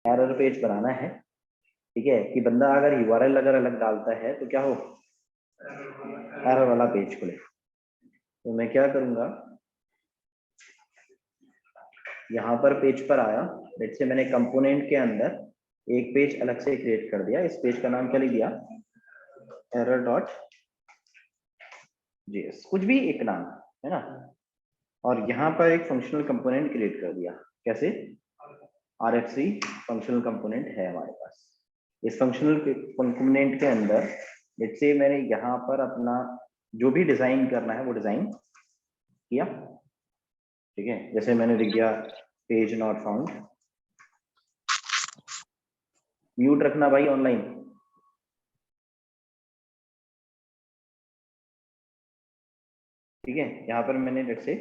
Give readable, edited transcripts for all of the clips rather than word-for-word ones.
Error page बनाना है, ठीक है, कि बंदा अगर यूआरएल अगर अलग डालता है तो क्या हो, एरर वाला पेज खुले। तो मैं क्या करूंगा, यहाँ पर पेज पर आया, लेट्स से मैंने कंपोनेंट के अंदर एक पेज अलग से क्रिएट कर दिया। इस पेज का नाम क्या लिख दिया, एरर डॉट जेएस, कुछ भी एक नाम है ना। और यहाँ पर एक फंक्शनल कंपोनेंट क्रिएट कर दिया। कैसे, RFC फंक्शनल कंपोनेंट है हमारे पास। इस फंक्शनल कंपोनेंट के अंदर लेट्स से मैंने यहाँ पर अपना जो भी डिजाइन करना है वो डिजाइन किया, ठीक है। जैसे मैंने लिख दिया पेज नॉट फाउंड, म्यूट रखना भाई ऑनलाइन, ठीक है। यहाँ पर मैंने let's say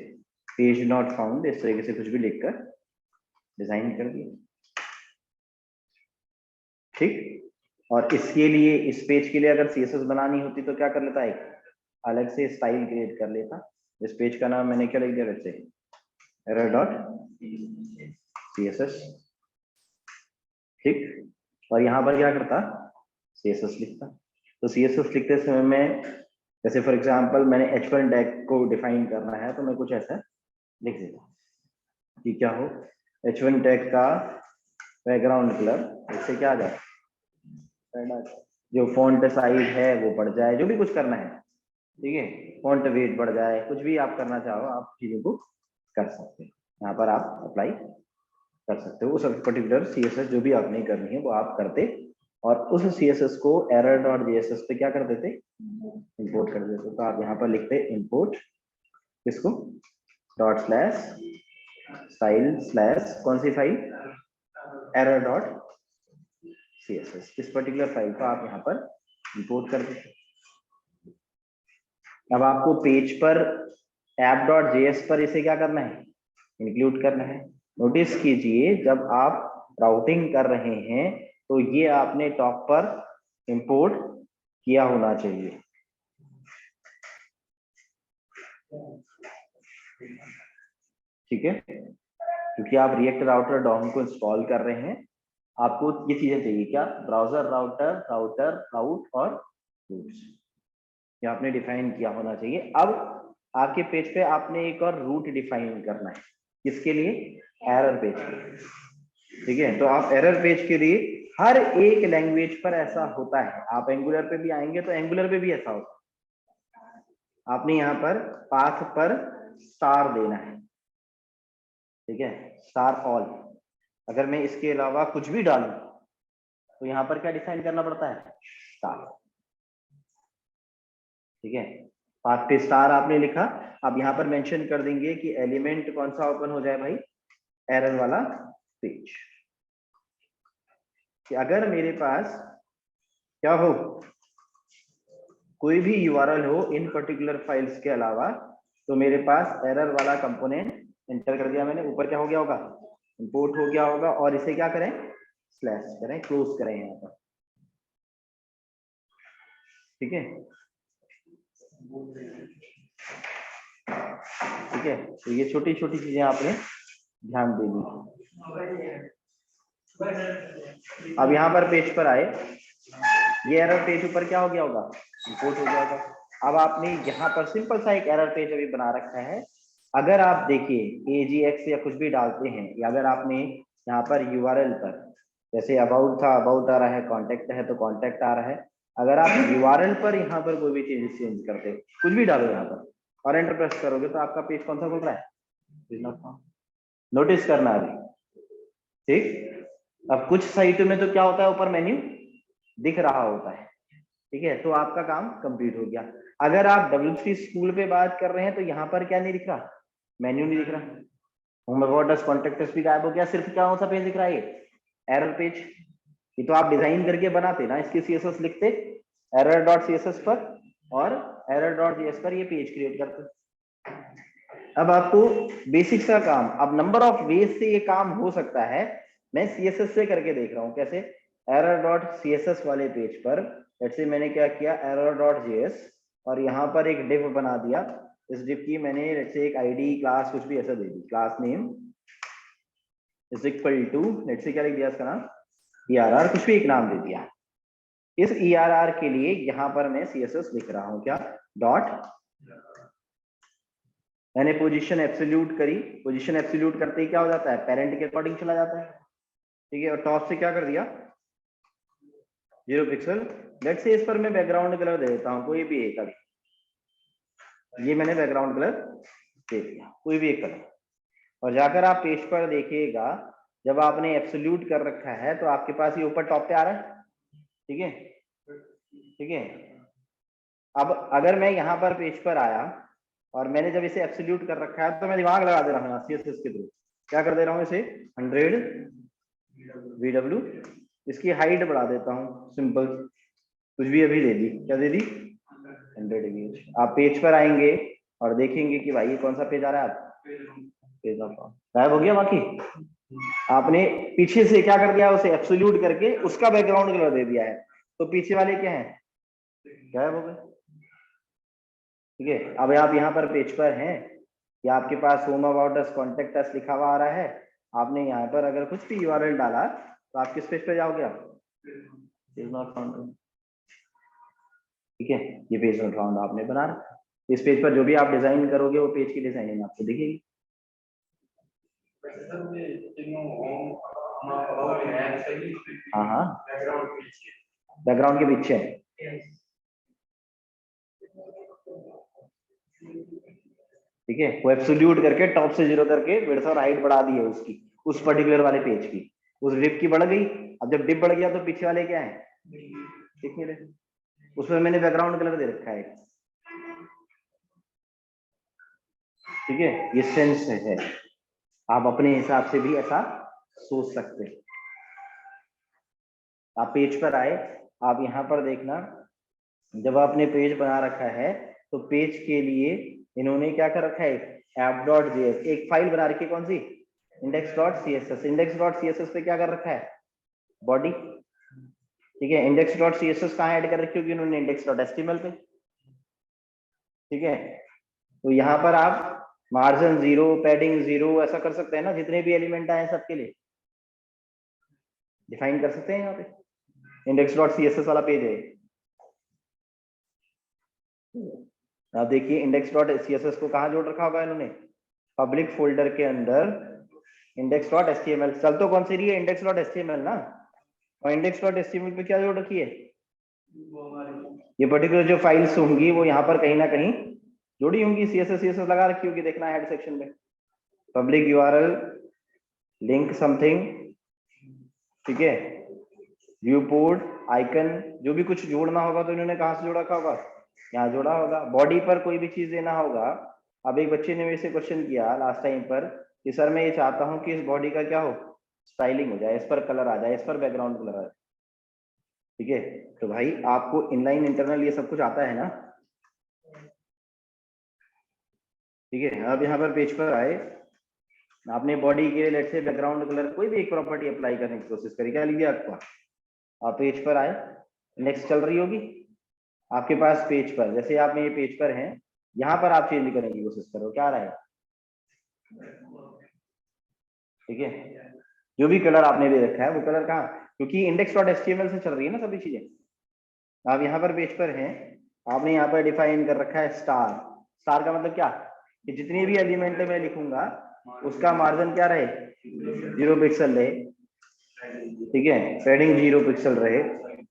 page not found इस तरीके से कुछ भी लिखकर डिजाइन कर दिया, ठीक। और इसके लिए, इस पेज के लिए अगर CSS बनानी होती तो क्या कर लेता है, अलग से स्टाइल क्रिएट कर लेता। इस पेज का नाम मैंने क्या लिख दिया, let's say error dot CSS, ठीक। और यहाँ पर क्या करता, CSS लिखता। तो CSS लिखते समय में, जैसे फॉर एग्जांपल मैंने H1 टैग को डिफाइन करना है तो मैं कुछ ऐसा लिख देता कि क्या हो, H1 टैग का बैकग्राउंड कलर इससे क्या आ जाए, जो फॉन्ट साइज है वो बढ़ जाए, जो भी कुछ करना है, ठीक है, फॉन्ट वेट बढ़ जाए, कुछ भी आप करना चाहो आप चीजों को कर सकते हैं। यहाँ पर आप अप्लाई कर सकते हो उस पर्टिकुलर CSS जो भी आपने करनी है वो आप करते, और उस CSS को एरर डॉट JSS पे क्या कर देते, इंपोर्ट कर देते। तो आप यहाँ पर लिखते इंपोर्ट किसको, डॉट स्लैश स्टाइल स्लैश कौन सी फाइल, एरर डॉट CSS, इस पर्टिकुलर फाइल को आप यहाँ पर इंपोर्ट कर देते। अब आपको पेज पर app.js पर इसे क्या करना है, इंक्लूड करना है। नोटिस कीजिए जब आप राउटिंग कर रहे हैं तो ये आपने टॉप पर इंपोर्ट किया होना चाहिए, ठीक है, क्योंकि आप रिएक्ट राउटर डॉम को इंस्टॉल कर रहे हैं। आपको ये चीजें चाहिए क्या, ब्राउजर राउटर, राउटर राउट और रूट्स, ये आपने डिफाइन किया होना चाहिए। अब आपके पेज पे आपने एक और रूट डिफाइन करना है, किसके लिए, एरर पेज के लिए, ठीक है। तो आप एरर पेज के लिए, हर एक लैंग्वेज पर ऐसा होता है, आप एंगुलर पे भी आएंगे तो एंगुलर पे भी ऐसा होता है। आपने यहाँ पर पाथ पर स्टार देना है, ठीक है, स्टार ऑल। अगर मैं इसके अलावा कुछ भी डालूं तो यहाँ पर क्या डिफाइन करना पड़ता है, स्टार, ठीक है। पाथ पे स्टार आपने लिखा। अब यहाँ पर मेंशन कर देंगे कि एलिमेंट कौन सा ओपन हो जाए भाई, एरर वाला पेज। कि अगर मेरे पास क्या हो, कोई भी URL हो इन पर्टिकुलर फाइल्स के अलावा, तो मेरे पास एरर वाला कंपोनेंट एंटर कर दिया मैंने, ऊपर क्या हो गया होगा, इंपोर्ट हो गया होगा। और इसे क्या करें, स्लैश करें, क्लोज करें यहाँ पर, ठीक है, ठीक है। तो ये छोटी छोटी चीजें आपने ध्यान देनी। अब यहाँ पर पेज पर आए, ये एरर पेज ऊपर क्या हो गया होगा, इंपोर्ट हो गया होगा। अब आपने यहाँ पर सिंपल सा एक एरर पेज अभी बना रखा है। अगर आप देखिए AJX या कुछ भी डालते हैं, या अगर आपने यहाँ पर URL पर, जैसे अबाउट था, अबाउट आ रहा है, कॉन्टेक्ट है तो कॉन्टेक्ट आ रहा है। अगर आप URL पर यहाँ पर कोई भी चेंज करते, कुछ भी डालो यहाँ पर और एंटर प्रेस करोगे तो आपका पेज कौन सा खुल रहा है, नोटिस करना अभी, ठीक। अब कुछ साइटों में तो क्या होता है, ऊपर मेन्यू दिख रहा होता है, ठीक है, तो आपका काम कंप्लीट हो गया। अगर आप WC स्कूल पे बात कर रहे हैं तो यहाँ पर क्या नहीं दिख रहा, मेन्यू नहीं दिख रहा, होम अबाउट कॉन्टेक्ट भी गायब हो गया, सिर्फ क्या सा पेज दिख रहा है, एरर पेज। ये तो आप डिजाइन करके बनाते ना, इसकी CSS लिखते एरर डॉट CSS पर और एरर डॉट JS पर ये पेज क्रिएट करते। अब आपको बेसिक सा काम, अब नंबर ऑफ वेज से ये काम हो सकता है, मैं CSS से करके देख रहा हूँ कैसे। एरर डॉट CSS वाले पेज पर जैसे मैंने क्या किया, एरर डॉट JS, और यहाँ पर एक डिव बना दिया। इस डिव की मैंने जैसे एक ID क्लास कुछ भी ऐसा दे दी, class name is equal to, let's say क्या लिख दिया इसका नाम, ERR, कुछ भी एक नाम दे दिया। इस ERR के लिए यहाँ पर मैं CSS लिख रहा हूँ क्या, डॉट, मैंने पोजीशन एब्सोल्यूट करी, पोजीशन एब्सोल्यूट करते ही क्या हो जाता है, पेरेंट के अकॉर्डिंग चला जाता है, ठीक है, और टॉप से क्या कर दिया 0 पिक्सल। लेट्स से इस पर मैं बैकग्राउंड कलर दे देता हूँ, कोई भी एक, ये मैंने बैकग्राउंड कलर दे दिया, कोई भी एक कलर, और जाकर आप पेज पर देखिएगा, जब आपने एब्सोल्यूट कर रखा है तो आपके पास ये ऊपर टॉप पे आ रहा है, ठीक है, ठीक है। अब अगर मैं यहाँ पर पेज पर आया और मैंने जब इसे एब्सोल्यूट कर रखा है तो मैं दिमाग लगा दे रहा हूँ CSS के थ्रू, क्या कर दे रहा हूँ, इसे 100 VW, इसकी हाइट बढ़ा देता हूँ, सिंपल, कुछ भी अभी दे दी, क्या दे दी 100 इमेज। आप पेज पर आएंगे और देखेंगे कि भाई ये कौन सा पेज आ रहा है, आप पेज ऑफ गायब हो गया। बाकी आपने पीछे से क्या कर दिया, उसे एब्सोल्यूट करके उसका बैकग्राउंड कलर दे दिया है, तो पीछे वाले क्या है, गायब हो गए, ठीक है। अब आप यहाँ पर पेज पर हैं, या आपके पास home about us, contact us लिखा हुआ आ रहा है, आपने यहाँ पर अगर कुछ भी URL डाला तो आप किस पेज पे जाओगे, आप पेज नॉट फाउंड, ठीक है, ये पेज नॉट फाउंड आपने बना रखा, इस पेज पर जो भी आप डिजाइन करोगे वो पेज की डिजाइनिंग आपको दिखेगी। हाँ हाँ, बैकग्राउंड के पीछे, ठीक है, वो एब्सोल्यूट करके टॉप से 0 करके विड्थ और हाइट बढ़ा दी है उसकी, उस पर्टिकुलर वाले पेज की, उस डिप की बढ़ गई। अब जब डिप बढ़ गया तो पीछे वाले क्या है, दिख नहीं रहे, उसमें मैंने बैकग्राउंड कलर दे रखा है, ठीक है, ये सेंस है, आप अपने हिसाब से भी ऐसा सोच सकते हैं। आप पेज पर आए, आप यहाँ पर देखना, जब आपने पेज बना रखा है तो पेज के लिए इन्होंने क्या कर रखा है, app.js, एक फाइल बना रखी है, कौन सी, index.css, index.css पे क्या कर रखा है, बॉडी, ठीक है, index.css कहाँ ऐड कर रखी होगी उन्होंने, index.html पे, ठीक है। तो यहाँ पर आप मार्जिन 0, पैडिंग 0 ऐसा कर सकते हैं ना, जितने भी एलिमेंट आए सबके लिए डिफाइन कर सकते हैं। यहाँ पे index.css वाला पेज है, आप देखिए index.css को कहाँ जोड़ रखा होगा इन्होंने, पब्लिक फोल्डर के अंदर index.html, चल तो कौन सी रही है, index.html ना, और index.html पे क्या जोड़ रखी है, ये पर्टिकुलर जो फाइल्स होंगी वो यहाँ पर कहीं ना कहीं जोड़ी होंगी, CSS लगा रखी होगी, देखना हेड सेक्शन में, पब्लिक URL लिंक समथिंग, ठीक है, व्यू पोर्ट आइकन, जो भी कुछ जोड़ना होगा तो इन्होंने कहाँ से जोड़ा रखा होगा, यहाँ जोड़ा होगा। बॉडी पर कोई भी चीज देना होगा, अब एक बच्चे ने मेरे से क्वेश्चन किया लास्ट टाइम पर कि सर मैं ये चाहता हूँ कि इस बॉडी का क्या हो, स्टाइलिंग हो जाए, इस पर कलर आ जाए, इस पर बैकग्राउंड कलर आ जाए, ठीक है। तो भाई आपको इनलाइन इंटरनल ये सब कुछ आता है ना, ठीक है। अब यहाँ पर पेज पर आए, आपने बॉडी के लेट से बैकग्राउंड कलर कोई भी एक प्रॉपर्टी अप्लाई करने की कोशिश करी, क्या लिखिए आपको, आप पेज पर आए, नेक्स्ट चल रही होगी आपके पास, पेज पर जैसे आप ये पेज पर हैं, यहाँ पर आप चेंज करने की कोशिश करो, क्या आ रहा है, ठीक है, जो भी कलर आपने दे रखा है वो कलर कहाँ, क्योंकि index.html से चल रही है ना सभी चीजें। आप यहाँ पर पेज पर हैं, आपने यहाँ पर डिफाइन कर रखा है स्टार, स्टार का मतलब क्या, कि जितनी भी एलिमेंट मैं लिखूंगा उसका मार्जिन क्या रहे, 0 पिक्सल रहे, ठीक है, पैडिंग 0 पिक्सल रहे,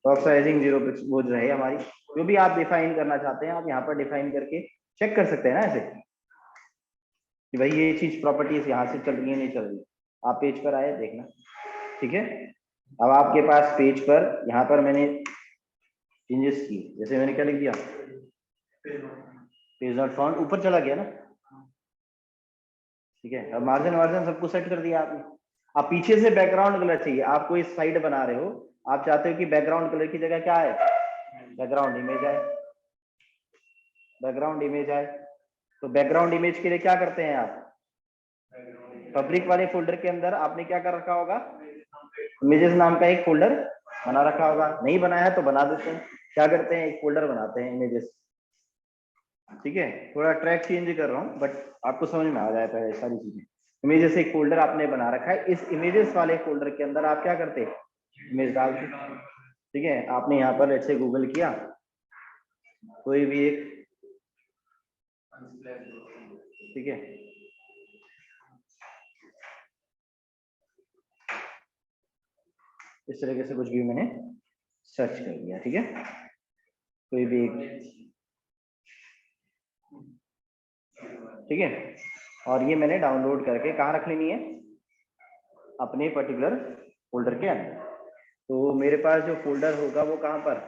टॉप साइजिंग 0 पिक्सल वो रहे हमारी, जो भी आप डिफाइन करना चाहते हैं आप यहाँ पर डिफाइन करके चेक कर सकते हैं ना ऐसे, कि भाई ये चीज प्रॉपर्टीज यहाँ से चल रही है नहीं चल रही। आप पेज पर आए देखना, ठीक है। अब आपके पास पेज पर यहाँ पर मैंने चेंजेस किए, जैसे मैंने क्या लिख दिया, पेज नॉट फाउंड, ऊपर चला गया ना, ठीक है। अब मार्जिन वार्जिन सबको सेट कर दिया आपने। अब पीछे से बैकग्राउंड कलर चाहिए आपको, इस साइड बना रहे हो, आप चाहते हो कि बैकग्राउंड कलर की जगह क्या है, बैकग्राउंड इमेज आए, बैकग्राउंड इमेज आए। तो बैकग्राउंड इमेज के लिए क्या करते हैं आप, पब्लिक वाले फोल्डर के अंदर आपने क्या कर रखा होगा, इमेजेस नाम का एक फोल्डर बना रखा होगा, नहीं बनाया है तो बना देते हैं, क्या करते हैं एक फोल्डर बनाते हैं इमेजेस, ठीक है। थोड़ा ट्रैक चेंज कर रहा हूँ बट आपको समझ में आ जाता है सारी चीजें। इमेजेस एक फोल्डर आपने बना रखा है, इस इमेजेस वाले फोल्डर के अंदर आप क्या करते हैं, इमेज डालते। ठीक है, आपने यहाँ पर लेट्स से गूगल किया कोई भी एक, ठीक है, इस तरीके से कुछ भी मैंने सर्च कर दिया। ठीक है, कोई भी एक, ठीक है, और ये मैंने डाउनलोड करके कहाँ रख लेनी है, अपने पर्टिकुलर फोल्डर के अंदर। तो मेरे पास जो फोल्डर होगा वो कहाँ पर,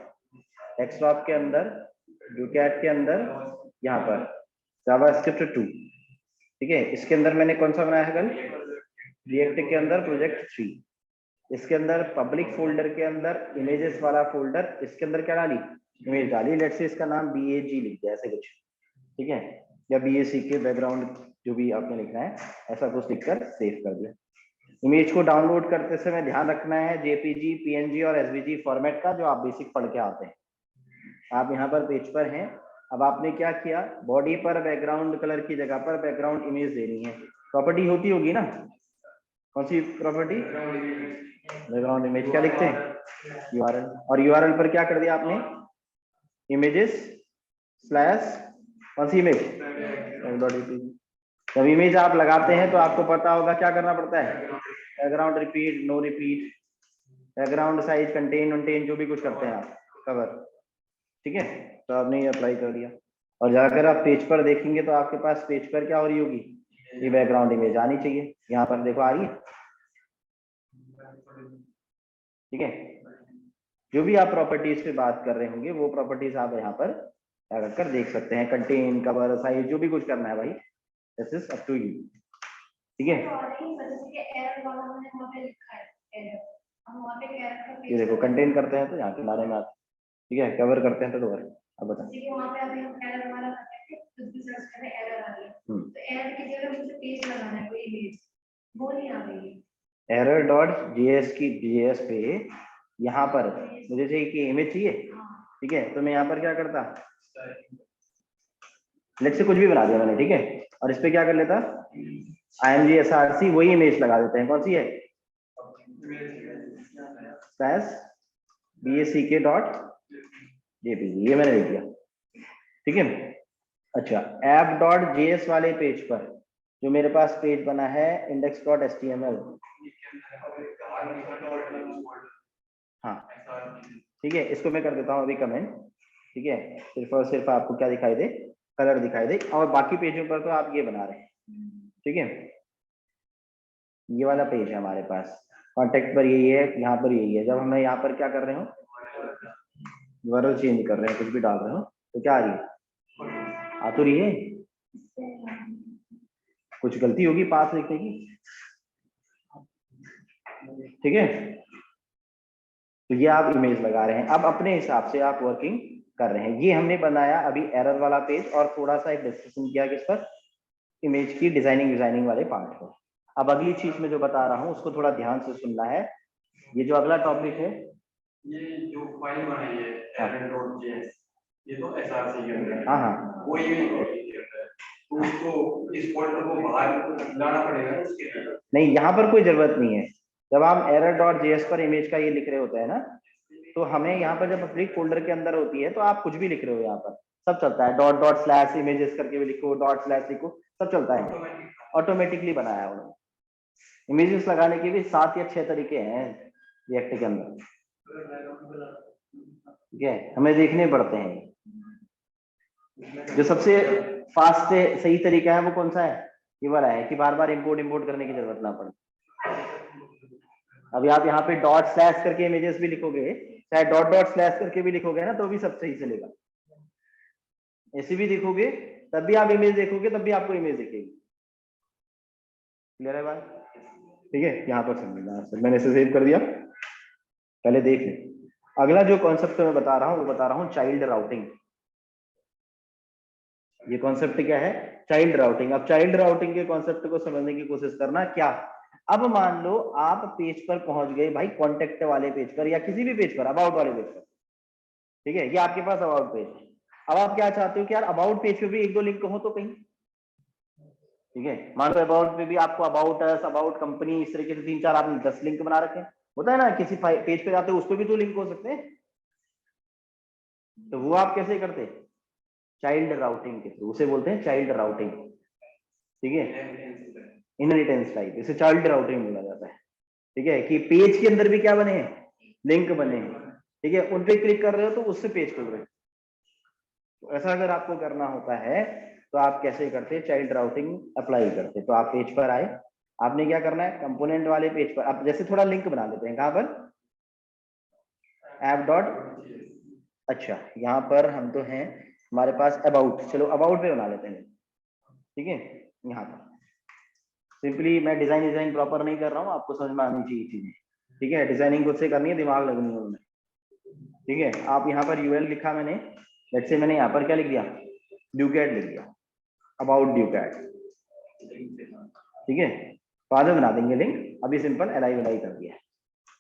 डेस्कटॉप के अंदर, डूकैट के अंदर, यहाँ पर जावास्क्रिप्ट 2। ठीक है, इसके अंदर मैंने कौन सा बनाया है कल, रिएक्ट के अंदर प्रोजेक्ट 3। इसके अंदर पब्लिक फोल्डर के अंदर इमेजेस वाला फोल्डर, इसके अंदर क्या डाली, इमेज डाली। लेट्स से इसका नाम BAG लिख दिया ऐसे कुछ, ठीक है, या BAC के बैकग्राउंड जो भी आपने लिखना है ऐसा कुछ लिखकर सेव कर दिया। इमेज को डाउनलोड करते समय ध्यान रखना है JPG, PNG और SVG फॉर्मेट का, जो आप बेसिक पढ़ के आते हैं। आप यहाँ पर पेज पर हैं, अब आपने क्या किया, बॉडी पर बैकग्राउंड कलर की जगह पर बैकग्राउंड इमेज देनी है। प्रॉपर्टी होती होगी ना, कौन सी प्रॉपर्टी, बैकग्राउंड इमेज, क्या लिखते हैं, URL, और URL पर क्या कर दिया आपने, इमेजेस स्लैश कौन सी इमेज, जब इमेज आप लगाते हैं तो आपको पता होगा क्या करना पड़ता है, background repeat, no repeat, background size, contain वंटेन, जो भी कुछ करते हैं आप, कवर। ठीक है, तो आपने ये अप्लाई कर दिया, और जाकर आप पेज पर देखेंगे तो आपके पास पेज पर क्या हो रही होगी, ये बैकग्राउंड इमेज आनी चाहिए। यहाँ पर देखो आ रही है। ठीक है, जो भी आप प्रॉपर्टीज पे बात कर रहे होंगे वो प्रॉपर्टीज आप यहाँ पर कर देख सकते हैं, कंटेन, कवर, साइज, जो भी कुछ करना है भाई, this is up to you. ठीक है, ये देखो कंटेन करते हैं तो यहाँ के बारे में आते, ठीक है, कवर करते हैं तो दोबारा अब बता, error.js की JS पे यहाँ पर मुझे चाहिए कि इमेज चाहिए। ठीक है, तो मैं यहाँ पर क्या करता, लेट्स से कुछ भी बना दिया मैंने, ठीक है, और इस पे क्या कर लेता, imgsrc, वही इमेज लगा देते हैं, कौन सी है, back.jpg, ये मैंने लिख दिया। ठीक है, अच्छा, app.js वाले पेज पर जो मेरे पास पेज बना है index.html, हाँ ठीक है, इसको मैं कर देता हूँ अभी कमेंट। ठीक है, सिर्फ और सिर्फ आपको क्या दिखाई दे, कलर दिखाई दे, और बाकी पेजों पर तो आप ये बना रहे हैं। ठीक है, ये वाला पेज है हमारे पास, कॉन्टेक्ट पर यही है, यहाँ पर यही है। जब हम यहाँ पर क्या कर रहे हो, URL चेंज कर रहे हैं, कुछ भी डाल रहे हो, तो क्या आ रही है, आ तो रही है, कुछ गलती होगी पास लिखने की। ठीक है, तो ये आप इमेज लगा रहे हैं, अब अपने हिसाब से आप वर्किंग कर रहे हैं। ये हमने बनाया अभी एरर वाला पेज, और थोड़ा सा एक डिस्कशन किया किस पर, इमेज की डिजाइनिंग वाले पार्ट पर। अब अगली चीज में जो बता रहा हूँ उसको थोड़ा ध्यान से सुनना है। ये जो अगला टॉपिक है, ये जो फाइल बनाई है error.js, ये तो src के अंदर है। हाँ हाँ, वो इमेज के अंदर है, तो उसको इस फोल्डर को बाहर लाना पड़ेगा उसके लिए। नहीं, यहाँ पर कोई जरूरत नहीं है। जब आप error.js पर इमेज का ये लिख रहे होते हैं ना, तो हमें यहाँ पर जब पब्लिक फोल्डर के अंदर होती है तो आप कुछ भी लिख रहे हो, यहाँ पर सब चलता है, डॉट डॉट स्लैश इमेजेस करके भी लिखो, डॉट स्लैश लिखो, सब चलता है, ऑटोमेटिकली बनाया है उन्होंने। इमेजेस लगाने के भी 7 या 6 तरीके हैं रिएक्ट के अंदर। ठीक है, हमें देखने पड़ते हैं। जो सबसे फास्ट सही तरीका है वो कौन सा है, ये वाला है कि बार बार इंपोर्ट करने की जरूरत ना पड़े। अभी आप यहाँ पे डॉट स्लैश करके इमेजेस भी लिखोगे, चाहे डॉट डॉट स्लैश करके भी लिखोगे ना, तो भी सब सही चलेगा। ऐसे भी देखोगे तब भी आप इमेज देखोगे, तब भी आपको इमेज दिखेगी। क्लियर है बात? ठीक है, यहाँ पर समझना, मैंने इसे सेव कर दिया, पहले देख लें। अगला जो कॉन्सेप्ट मैं बता रहा हूँ वो बता रहा हूँ चाइल्ड राउटिंग। ये कॉन्सेप्ट क्या है, चाइल्ड राउटिंग। अब चाइल्ड राउटिंग के कॉन्सेप्ट को समझने की कोशिश करना। क्या, अब मान लो आप पेज पर पहुंच गए भाई, कॉन्टेक्ट वाले पेज पर या किसी भी पेज पर, अबाउट वाले पेज पर। ठीक है, ये आपके पास अबाउट पेज। अब आप क्या चाहते हो कि यार अबाउट पेज पे भी 1-2 लिंक हो तो कहीं, ठीक है, मान लो अबाउट पे भी आपको अबाउट अस, अबाउट कंपनी, इस तरीके से 3-4 आपने 10 लिंक बना रखे हैं। होता है ना, किसी पेज पे जाते हो उस पे भी तो लिंक हो सकते हैं, तो वो आप कैसे करते हैं? चाइल्ड राउटिंग के थ्रू, उसे बोलते हैं चाइल्ड राउटिंग। ठीक है, इनहेरिटेंस टाइप, इसे चाइल्ड राउटिंग बोला जाता है। ठीक है, कि पेज के अंदर भी क्या बने हैं, लिंक बने हैं। ठीक है, उन पे क्लिक कर रहे हो तो उससे पेज खुल रहे हैं। तो ऐसा अगर आपको करना होता है तो आप कैसे करते हैं, चाइल्ड राउटिंग अप्लाई करते। तो आप पेज पर आए, आपने क्या करना है, कंपोनेंट वाले पेज पर आप जैसे थोड़ा लिंक बना देते हैं, कहां पर, ऐप डॉट, अच्छा यहाँ पर हम तो हैं हमारे पास अबाउट, चलो अबाउट पे बना लेते हैं। ठीक है, यहाँ पर सिंपली मैं डिजाइन प्रॉपर नहीं कर रहा हूँ, आपको समझ में आनी चाहिए चीजें। ठीक है, डिजाइनिंग खुद से करनी है, दिमाग लगनी है उनमें। ठीक है, आप यहाँ पर यूएल लिखा मैंने, लेट्स से मैंने यहाँ पर क्या लिख दिया, ड्यूकैट लिख दिया, अबाउट ड्यूकैट। ठीक है, बाद में बना देंगे लिंक, अभी सिंपल एलाई वेलाई कर दिया है।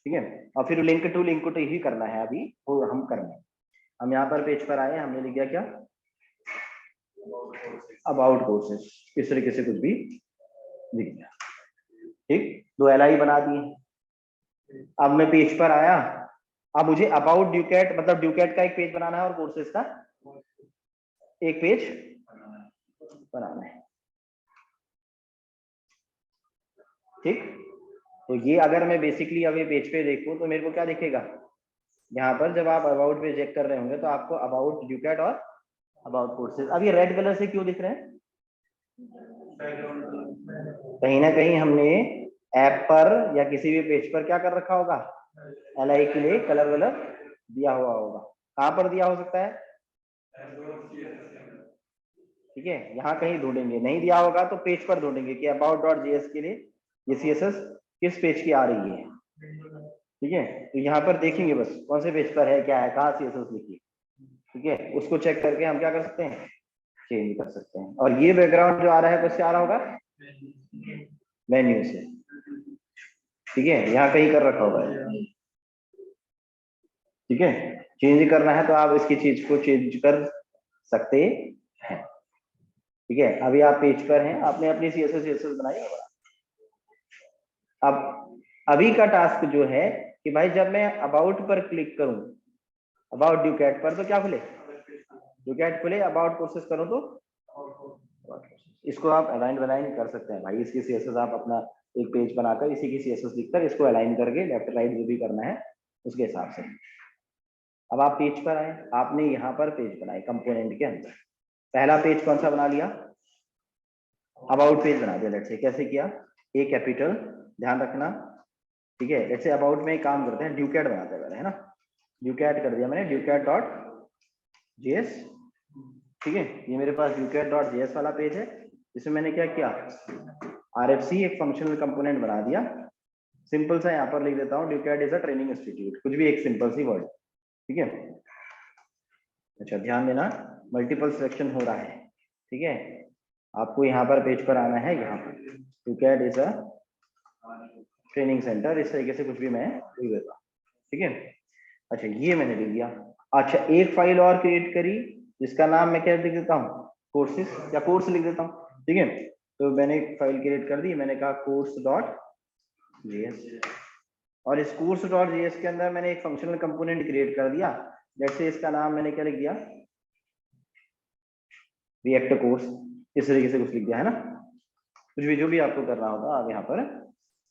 ठीक है, और फिर लिंक टू ही करना है, अभी वो हम करना है। हम यहाँ पर पेज पर आए, हमने लिख दिया क्या, अबाउट कोर्सेज, इस तरीके से कुछ भी लिख दिया। ठीक, 2 एलआई बना दिए। अब मैं पेज पर आया, अब मुझे अबाउट ड्यूकैट मतलब ड्यूकैट का एक पेज बनाना है और कोर्सेज का एक पेज बनाना है। ठीक, तो ये अगर मैं बेसिकली अभी पेज पे देखूं तो मेरे को क्या दिखेगा, यहाँ पर जब आप अबाउट पे चेक कर रहे होंगे तो आपको अबाउट ड्यूकैट और अबाउट कोर्सेज, अब ये रेड कलर से क्यों दिख रहे हैं, कहीं ना कहीं हमने ऐप पर या किसी भी पेज पर क्या कर रखा होगा, एलआई के लिए कलर वलर दिया हुआ होगा। कहाँ पर दिया हो सकता है, ठीक है, यहाँ कहीं ढूंढेंगे, नहीं दिया होगा तो पेज पर ढूंढेंगे कि अबाउट डॉट जेएस के लिए ये सीएसएस किस पेज की आ रही है। ठीक है, तो यहाँ पर देखेंगे बस कौन से पेज पर है, क्या है, कहाँ सीएसएस लिखी है। ठीक है, उसको चेक करके हम क्या कर सकते हैं, चेंज कर सकते हैं। और ये बैकग्राउंड जो आ रहा है किससे आ रहा होगा, मेन्यू से। ठीक है, यहाँ कहीं कर रखा होगा। ठीक है, चेंज करना है तो आप इसकी चीज को चेंज कर सकते हैं। ठीक है, अभी आप पेज पर हैं, आपने अपनी सीएसएस बनाई होगा। अब अभी का टास्क जो है कि भाई जब मैं अबाउट पर क्लिक करूं, अबाउट ड्यूकैट पर तो क्या खुले, ड्यूकैट खुले, अबाउट कोर्सेज करूं तो इसको आप अलाइन वलाइन कर सकते हैं भाई। इसकी सीएसएस आप अपना एक पेज बनाकर इसी की सीएसएस लिखकर इसको अलाइन करके लेफ्ट राइट जो भी करना है उसके हिसाब से। अब आप पेज पर आए, आपने यहाँ पर पेज बनाए कंपोनेंट के अंदर, पहला पेज कौन सा बना लिया, अबाउट पेज बना दिया। लेट्स से कैसे किया, ए कैपिटल, ध्यान रखना। ठीक है, लेट्स से अबाउट में एक काम करते हैं, ड्यूकैट बनाते हैं पहले, है ना, ड्यूकैट कर दिया मैंने, ड्यूकैट डॉट जेएस। ठीक है, ये मेरे पास ड्यूकैट डॉट जेएस वाला पेज है, इसमें मैंने क्या किया, आरएफसी एक फंक्शनल कंपोनेंट बना दिया। सिंपल सा यहाँ पर लिख देता हूँ, ड्यूकैट इज अ ट्रेनिंग इंस्टीट्यूट, कुछ भी एक सिंपल सी वर्ड। ठीक है, अच्छा ध्यान देना, मल्टीपल सिलेक्शन हो रहा है। ठीक है, आपको यहाँ पर पेज पर आना है, यहाँ पर ड्यूकैट इज अ ट्रेनिंग सेंटर, इस तरीके से कुछ भी मैं लिख देता हूँ। ठीक है, अच्छा ये मैंने लिख दिया। अच्छा एक फाइल और क्रिएट करी जिसका नाम मैं क्या लिख देता हूँ, कोर्सेस या कोर्स लिख देता हूँ। ठीक है, तो मैंने एक फाइल क्रिएट कर दी, मैंने कहा कोर्स डॉट जेएस, और इस कोर्स डॉट जेएस के अंदर मैंने एक फंक्शनल कंपोनेंट क्रिएट कर दिया। जैसे इसका नाम मैंने क्या लिख दिया, रिएक्ट कोर्स, इस तरीके से कुछ लिख दिया है ना। कुछ भी जो भी आपको करना होगा आप यहाँ पर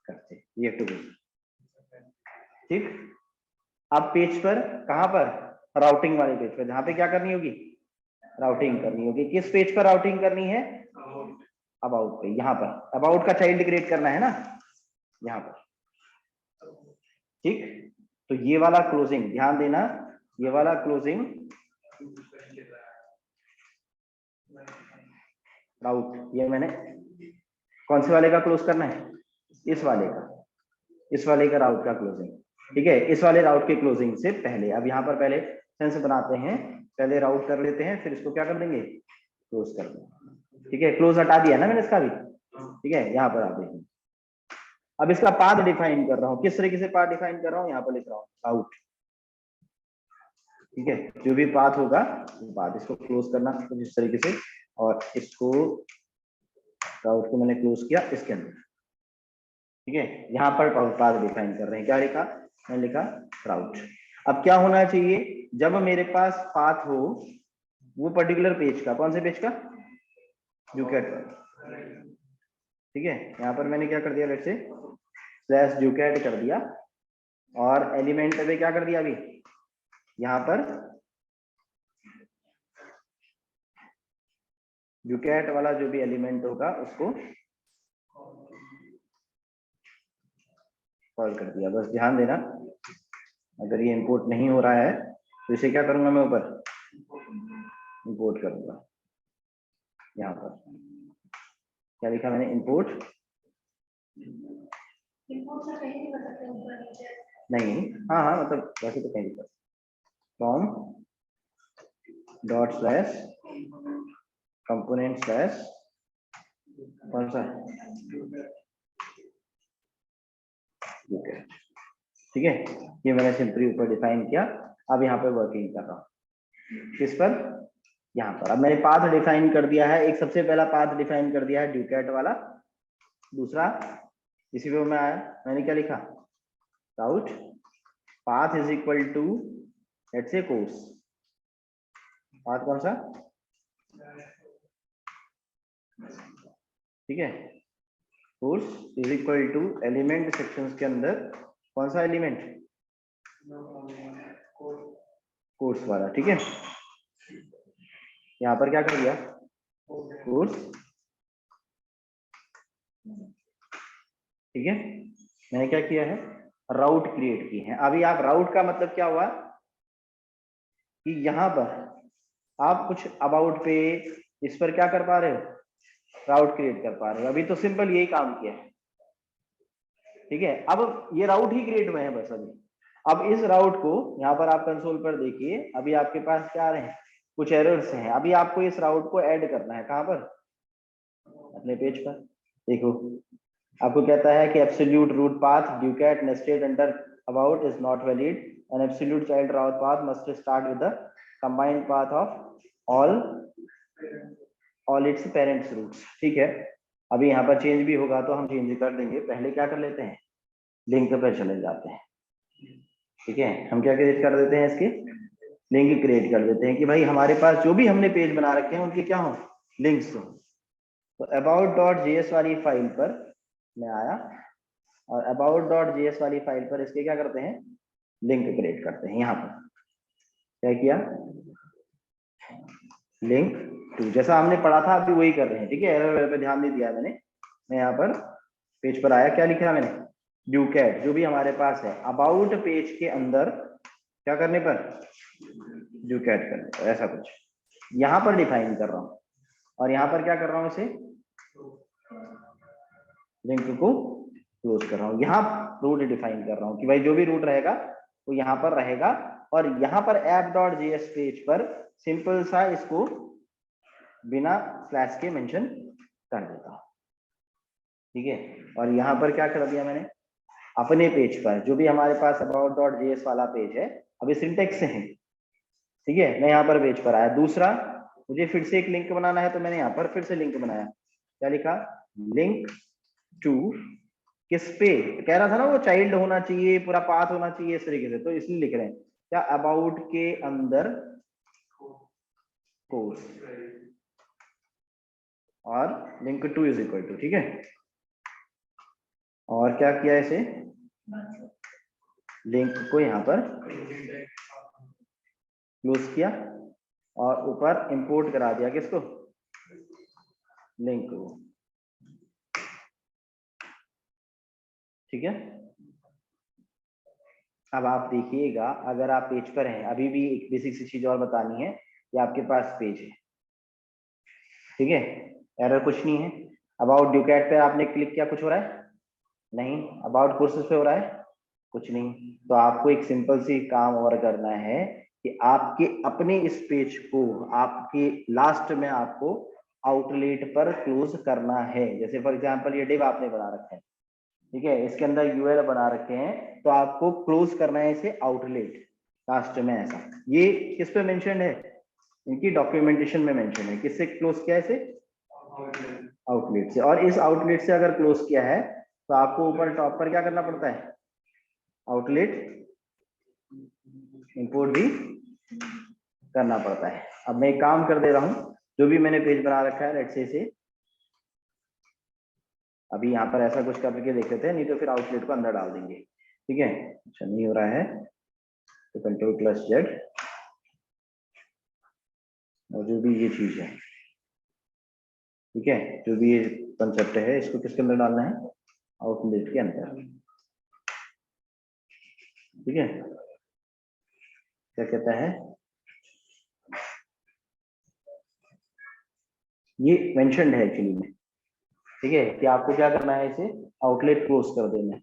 करते रिएक्ट कोर्स। ठीक, अब पेज पर, कहाँ पर, राउटिंग वाले पेज पर, जहाँ पे क्या करनी होगी, राउटिंग करनी होगी। किस पेज पर राउटिंग करनी है, अबाउट पे, यहाँ पर अबाउट का चाइल्ड क्रिएट करना है ना, यहाँ पर। ठीक, तो ये वाला क्लोजिंग ध्यान देना, ये वाला क्लोजिंग राउट, ये मैंने कौन से वाले का क्लोज करना है, इस वाले का, इस वाले का राउट का क्लोजिंग। ठीक है, इस वाले राउट के क्लोजिंग से पहले, अब यहाँ पर पहले सेंस बनाते हैं, पहले राउट कर लेते हैं, फिर इसको क्या कर देंगे, क्लोज कर देंगे। ठीक है, क्लोज हटा दिया ना मैंने इसका भी। ठीक है, यहाँ पर आप देखिए, अब इसका पाथ डिफाइन कर रहा हूँ, किस तरीके से पाथ डिफाइन कर रहा हूँ, यहाँ पर लिख रहा हूँ आउट। ठीक है, जो भी पाथ होगा वो पाथ, इसको क्लोज करना कुछ इस तरीके से, और इसको राउट को मैंने क्लोज किया इसके अंदर, ठीक है। यहाँ पर पाथ डिफाइन कर रहे हैं, क्या लिखा, मैंने लिखा राउट। अब क्या होना चाहिए, जब मेरे पास पाथ हो वो पर्टिकुलर पेज का, कौन से पेज का, ड्यूकैट का, ठीक है। यहाँ पर मैंने क्या कर दिया, लेट्स से स्लैश ड्यूकैट कर दिया, और एलिमेंट पे क्या कर दिया अभी, यहाँ पर ड्यूकैट वाला जो भी एलिमेंट होगा उसको कॉल कर दिया। बस ध्यान देना, अगर ये इंपोर्ट नहीं हो रहा है तो इसे क्या करूंगा मैं, ऊपर इंपोर्ट करूंगा। यहाँ पर क्या लिखा मैंने, इंपोर्ट नहीं, हाँ हाँ मतलब वैसे तो कहीं लिखा, from dot slash component slash कौन सा, ठीक है। ये मैंने सिंपली ऊपर डिफाइन किया। अब यहाँ पे वर्किंग कर रहा हूँ किस पर, यहाँ पर। अब मैंने पाथ डिफाइन कर दिया है, एक सबसे पहला पाथ डिफाइन कर दिया है ड्यूकैट वाला। दूसरा इसी पे मैं आया, मैंने क्या लिखा, route path is equal to let's say course, path कौन सा, ठीक है, course is equal to element sections के अंदर कौन सा एलिमेंट, कोर्स वाला, ठीक है। यहाँ पर क्या कर दिया, कोर्स, ठीक है। मैंने क्या किया है, राउट क्रिएट की है। अभी आप राउट का मतलब क्या हुआ कि यहाँ पर आप कुछ अबाउट पे इस पर क्या कर पा रहे हो, राउट क्रिएट कर पा रहे हो। अभी तो सिंपल यही काम किया है, ठीक है। अब ये राउट ही क्रिएट हुए हैं बस अभी। अब इस राउट को यहाँ पर आप कंसोल पर देखिए, अभी आपके पास क्या आ रहे हैं, कुछ एरर्स हैं। अभी आपको इस राउट को ऐड करना है, कहाँ पर, अपने पेज पर। देखो आपको कहता है कि absolute route path ducat nested under about is not valid and absolute child route path must start with the combined path of all its parents routes, ठीक है। अभी यहाँ पर चेंज भी होगा तो हम चेंज कर देंगे। पहले क्या कर लेते हैं, लिंक पर चले जाते हैं, ठीक है। हम क्या क्रिएट कर देते हैं, इसके लिंक क्रिएट कर देते हैं कि भाई हमारे पास जो भी हमने पेज बना रखे हैं उनके क्या हो, लिंक्स हो। तो about.js वाली फाइल पर मैं आया और about.js वाली फाइल पर इसके क्या करते हैं, लिंक क्रिएट करते हैं। यहाँ पर क्या किया, लिंक टू, जैसा हमने पढ़ा था अभी वही कर रहे हैं, ठीक है। एरर पे ध्यान नहीं दिया मैंने। मैं यहाँ पर पेज पर आया, क्या लिखा मैंने, ड्यूकैट जो भी हमारे पास है, अबाउट पेज के अंदर क्या करने पर, ड्यूकैट करने पर, ऐसा कुछ यहाँ पर डिफाइन कर रहा हूँ। और यहाँ पर क्या कर रहा हूँ, इसे लिंक को क्लोज कर रहा हूँ। यहाँ रूट डिफाइन कर रहा हूँ कि भाई जो भी रूट रहेगा वो यहाँ पर रहेगा। और यहाँ पर app.js पेज पर सिंपल सा इसको बिना स्लैश के मेंशन कर देता हूँ, ठीक है। और यहाँ पर क्या कर दिया मैंने, अपने पेज पर जो भी हमारे पास about.js वाला पेज है, अभी सिंटेक्स से है, ठीक है। मैं यहाँ पर पेज पर आया। दूसरा मुझे फिर से एक लिंक बनाना है, तो मैंने यहाँ पर फिर से लिंक बनाया, क्या लिखा, लिंक टू, किस पे, कह रहा था ना वो चाइल्ड होना चाहिए, पूरा पाथ होना चाहिए इस तरीके से, तो इसलिए लिख रहे हैं क्या, अबाउट के अंदर कोर्स और link two is equal to, ठीक है। और क्या किया, इसे लिंक को यहाँ पर क्लोज किया और ऊपर इंपोर्ट करा दिया किसको, लिंक को, ठीक है। अब आप देखिएगा, अगर आप पेज पर हैं, अभी भी एक बेसिक सी चीज और बतानी है कि आपके पास पेज है, ठीक है, एरर कुछ नहीं है। अबाउट ड्यूकैट पे आपने क्लिक किया, कुछ हो रहा है नहीं। अबाउट कोर्सेज पे हो रहा है कुछ नहीं। तो आपको एक सिंपल सी काम और करना है कि आपके अपने इस पेज को आपके लास्ट में आपको आउटलेट पर क्लोज करना है। जैसे फॉर एग्जांपल ये डिव आपने बना रखा है, ठीक है, इसके अंदर यूआरएल बना रखे हैं, तो आपको क्लोज करना है इसे आउटलेट लास्ट में। ऐसा ये किस पे मेंशन है, इनकी डॉक्यूमेंटेशन में मेंशन है, किससे क्लोज किया है इसे, आउटलेट से, और इस आउटलेट से अगर क्लोज किया है तो आपको ऊपर टॉप पर क्या करना पड़ता है, आउटलेट इंपोर्ट भी करना पड़ता है। अब मैं एक काम कर दे रहा हूँ, जो भी मैंने पेज बना रखा है लेट्स से अभी यहाँ पर ऐसा कुछ करके देख लेते हैं, नहीं तो फिर आउटलेट को अंदर डाल देंगे। ठीक है, अच्छा नहीं हो रहा है तो Ctrl+Z, और जो भी ये चीज है, ठीक है, जो भी ये कंसेप्ट है इसको किसके अंदर डालना है, आउटलेट के अंदर। ठीक है, क्या कहता है, ये मेंशन्ड है एक्चुअली में। ठीक है, कि आपको क्या करना है, इसे आउटलेट क्लोज कर देना है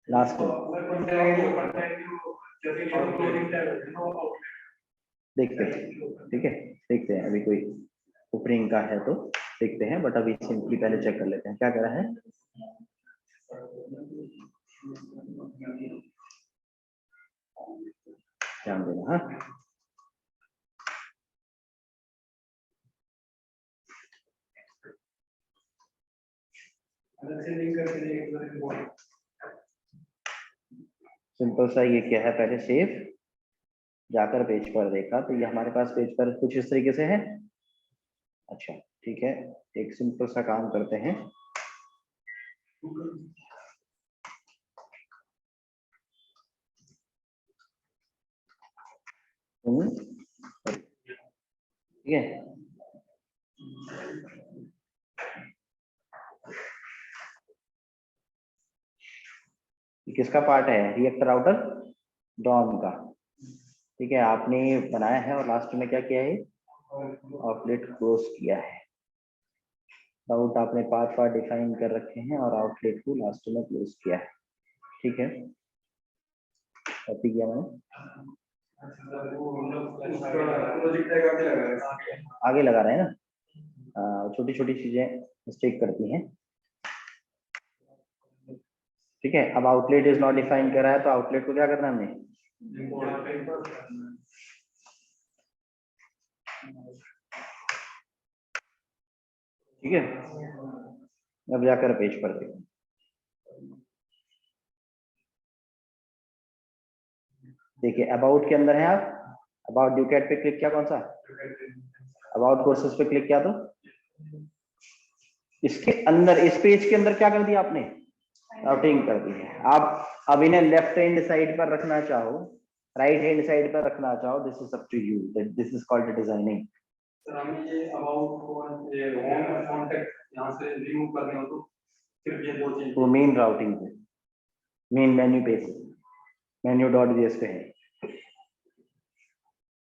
लास्ट में। देखते हैं, ठीक है, देखते हैं अभी कोई ओपनिंग का है तो देखते हैं, बट अभी सिंपली पहले चेक कर लेते हैं क्या कर रहा है। ध्यान देना, हाँ सिंपल सा ये क्या है, पहले सेव जाकर पेज पर देखा तो ये हमारे पास पेज पर कुछ इस तरीके से है। अच्छा ठीक है, एक सिंपल सा काम करते हैं, ठीक है, किसका पार्ट है, रिएक्टर राउटर डॉम का। ठीक है, आपने बनाया है और लास्ट में क्या किया है, आउटलेट क्लोज किया है। राउट आपने पार्ट पार्ट डिफाइन कर रखे हैं और आउटलेट को लास्ट में क्लोज किया है। ठीक है, कॉपी किया मैंने, आगे लगा रहे हैं ना, छोटी छोटी चीजें मिस्टेक करती हैं। ठीक है, अब आउटलेट इज नॉट डिफाइन कर रहा है तो आउटलेट को क्या करना है हमने, ठीक है। अब जाकर पेज पर देखो, देखिए अबाउट के अंदर है आप, अबाउट ड्यूकेट पे क्लिक किया, कौन सा अबाउट कोर्सेज पे क्लिक किया तो इसके अंदर, इस पेज के अंदर क्या कर दिया आपने, राउटिंग कर दी है। आप अब इन्हें लेफ्ट हैंड साइड पर रखना चाहो, राइट हैंड साइड पर रखना चाहो, this is up to you, this is called designing. Sir हमें ये अबाउट को ये होम कॉन्टैक्ट यहाँ से रिमूव करने हो तो सिर्फ ये दो चीज, वो मेन राउटिंग पे, मेन मेन्यू पे, मेन्यू डॉट जेएस पे है,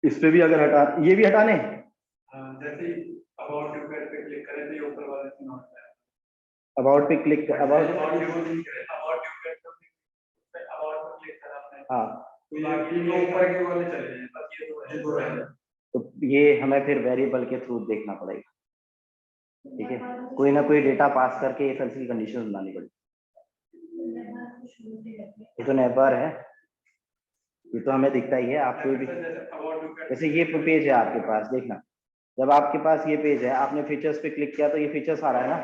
इस पे भी अगर हटा, ये भी हटाने, जैसे अबाउट ड्यूकेट पे क्लिक करें तो ये ऊपर वाले से नॉट है, अबाउट पे क्लिक, अबाउट हाँ तो ये ऊपर के वाले चले जाएं, बाकी ये दो रहेंगे। तो ये हमें फिर वेरिएबल के थ्रू देखना पड़ेगा। ठीक है, कोई ना कोई डेटा पास करके एफ की कंडीशन बनानी पड़ेगी। ये तो नेबर है, ये तो हमें दिखता ही है, आप कोई भी, जैसे ये पेज है आपके पास, देखना जब आपके पास ये पेज है, आपने फीचर्स पे क्लिक किया तो ये फीचर्स आ रहा है ना।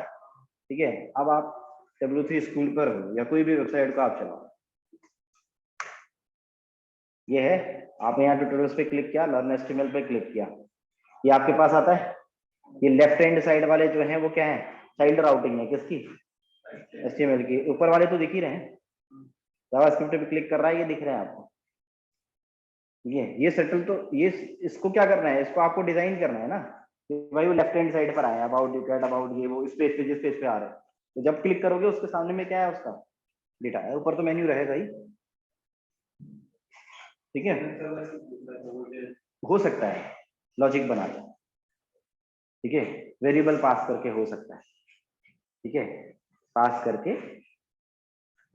ठीक है, अब आप W3 स्कूल पर हो या कोई भी वेबसाइट को आप चलाओ, ये है, आपने यहाँ ट्यूटोरियल्स पे क्लिक किया, लर्न HTML पे क्लिक किया, ये आपके पास आता है। ये लेफ्ट हैंड साइड वाले जो हैं वो क्या है, चाइल्ड राउटिंग है, किसकी, HTML की। ऊपर वाले तो दिख ही रहे हैं, जावास्क्रिप्ट पे क्लिक कर रहा है, ये दिख रहे हैं आपको। ये सेटल तो ये, इसको क्या करना है, इसको आपको डिजाइन करना है ना, भाई वो लेफ्ट हैंड साइड पर आया, अबाउट ड्यूकेट, अबाउट ये वो, इस पेज पे, जिस पेज पे आ रहे हैं, तो जब क्लिक करोगे उसके सामने में क्या है, उसका डेटा है, ऊपर तो मेन्यू रहेगा ही। ठीक है, हो सकता है लॉजिक बना के, ठीक है, वेरिएबल पास करके हो सकता है। ठीक है, पास करके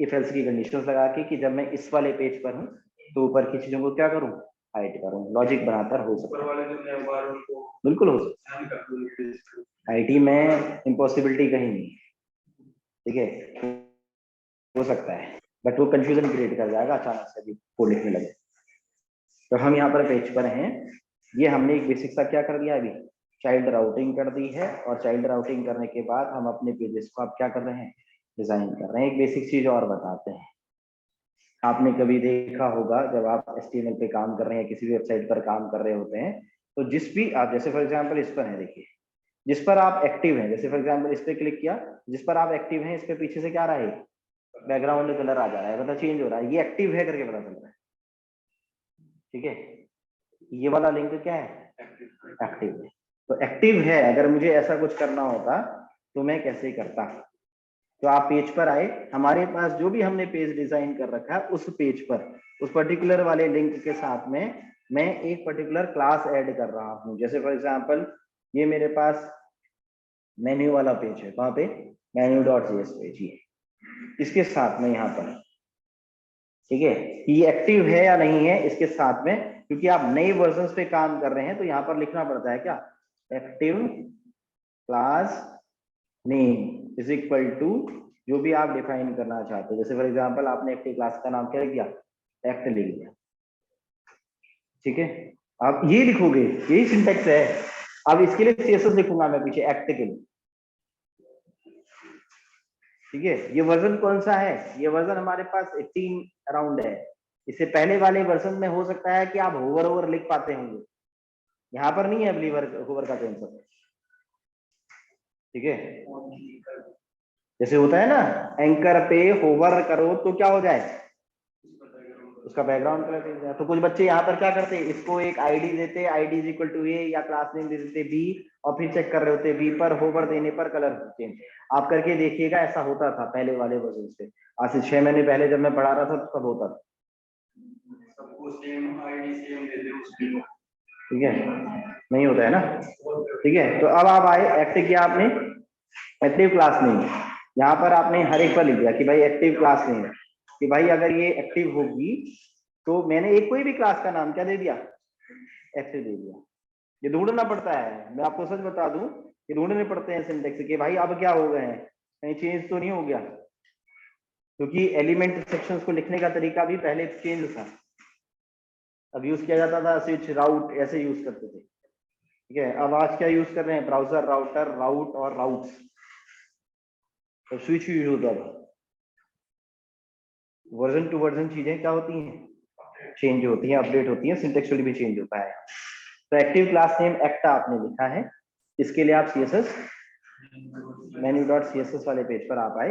इफ एल्स की कंडीशंस लगा के कि जब मैं इस वाले पेज पर हूँ तो ऊपर की चीजों को क्या करूँ, हाइड करूँ, लॉजिक बनाकर हो सकता है, बिल्कुल हो सकता है। IT में इम्पॉसिबिलिटी कहीं नहीं, ठीक है, हो सकता है, बट वो कंफ्यूजन क्रिएट कर जाएगा अचानक से भी कोड लिखने लगे। तो हम यहाँ पर पेज पर हैं, ये हमने एक बेसिक सा क्या कर दिया अभी, चाइल्ड राउटिंग कर दी है, और चाइल्ड राउटिंग करने के बाद हम अपने पेजेस को आप क्या कर रहे हैं, डिजाइन कर रहे हैं। एक बेसिक चीज और बताते हैं, आपने कभी देखा होगा जब आप HTML पे काम कर रहे हैं, किसी भी वेबसाइट पर काम कर रहे होते हैं, तो जिस भी आप, जैसे फॉर एग्जांपल इस पर है, देखिए जिस पर आप एक्टिव हैं, जैसे फॉर एग्जांपल इस पे क्लिक किया, जिस पर आप एक्टिव हैं, इस पे पीछे से क्या आ रहा है, बैकग्राउंड कलर आ जा रहा है, मतलब चेंज हो रहा है, ये एक्टिव है करके पता चल रहा है। ठीक है, ये वाला लिंक क्या है, एक्टिव है। तो एक्टिव है, अगर मुझे ऐसा कुछ करना होता तो मैं कैसे करता। तो आप पेज पर आए, हमारे पास जो भी हमने पेज डिजाइन कर रखा है उस पेज पर, उस पर्टिकुलर वाले लिंक के साथ में मैं एक पर्टिकुलर क्लास ऐड कर रहा हूं। जैसे फॉर एग्जांपल ये मेरे पास मेन्यू वाला पेज है, वहां पे menu.js पेज, ये इसके साथ में यहाँ पर, ठीक है, ये एक्टिव है या नहीं है इसके साथ में, क्योंकि आप नए वर्जन पे काम कर रहे हैं तो यहाँ पर लिखना पड़ता है क्या, active class name is equal to जो भी आप डिफाइन करना चाहते हो। जैसे फॉर एग्जांपल आपने एक्टिव क्लास का नाम क्या लिख दिया, एक्ट लिख दिया। ठीक है, आप ये लिखोगे, यही सिंटेक्स है। अब इसके लिए CSS लिखूंगा मैं पीछे एक्ट के लिए। ठीक है, ये वर्जन कौन सा है, ये वर्जन हमारे पास 18 अराउंड है। इससे पहले वाले वर्जन में हो सकता है कि आप होवर लिख पाते होंगे, यहाँ पर नहीं है बिलीवर होवर का टेंशन। ठीक है, जैसे होता है ना एंकर पे होवर करो तो क्या हो जाए, उसका बैकग्राउंड कलर चेंज है। तो कुछ बच्चे यहाँ पर क्या करते हैं, इसको एक आईडी देते, आईडी इज इक्वल टू ए, या क्लास नेम दे देते बी, और फिर चेक कर रहे होते बी पर होवर देने पर कलर चेंज। आप करके देखिएगा, ऐसा होता था पहले वाले वर्जन से, आज से 6 महीने पहले जब मैं पढ़ा रहा था तब होता था। सबको सेम आईडी सेम दे दे उसमें, ठीक है, नहीं होता है ना। ठीक है, तो अब आप आए, एक्ट किया आपने, एक्टिव क्लास नेम यहाँ पर आपने हर एक पर लिख दिया कि भाई एक्टिव क्लास नेम, कि भाई अगर ये एक्टिव होगी तो मैंने एक कोई भी क्लास का नाम क्या दे दिया, एक्टिव दे दिया। ये ढूंढना पड़ता है, मैं आपको सच बता दूं, ये ढूंढने पड़ते हैं सिंटेक्स के, भाई अब क्या हो गए हैं, कहीं चेंज तो नहीं हो गया, क्योंकि एलिमेंट सेक्शंस को लिखने का तरीका भी पहले चेंज था। अब यूज किया जाता था स्विच, राउट, ऐसे यूज करते थे। ठीक है, अब आज क्या यूज कर रहे हैं, ब्राउजर, राउटर, राउट और राउट्स। तो स्विच यूज होता था। वर्जन टू वर्जन चीजें क्या होती हैं, चेंज होती हैं, अपडेट होती हैं, सिंटेक्चुअली भी चेंज होता है। तो एक्टिव क्लास नेम एक्ट आपने लिखा है, इसके लिए आप CSS menu.css वाले पेज पर आप आए,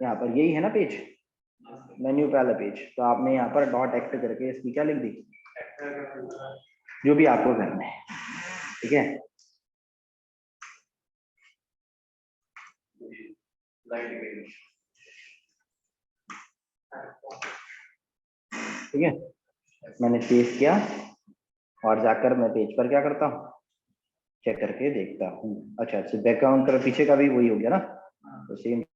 यहाँ पर यही है ना पेज, मेन्यू पे वाला पेज, तो आपने यहाँ पर डॉट एक्ट करके इसकी क्या लिख दी, जो भी आपको करना है। ठीक है, ठीक है, मैंने पेस्ट किया और जाकर मैं पेज पर क्या करता हूँ, चेक करके देखता हूँ। अच्छा, बैकग्राउंड कर पीछे का भी वही हो गया ना, तो सेम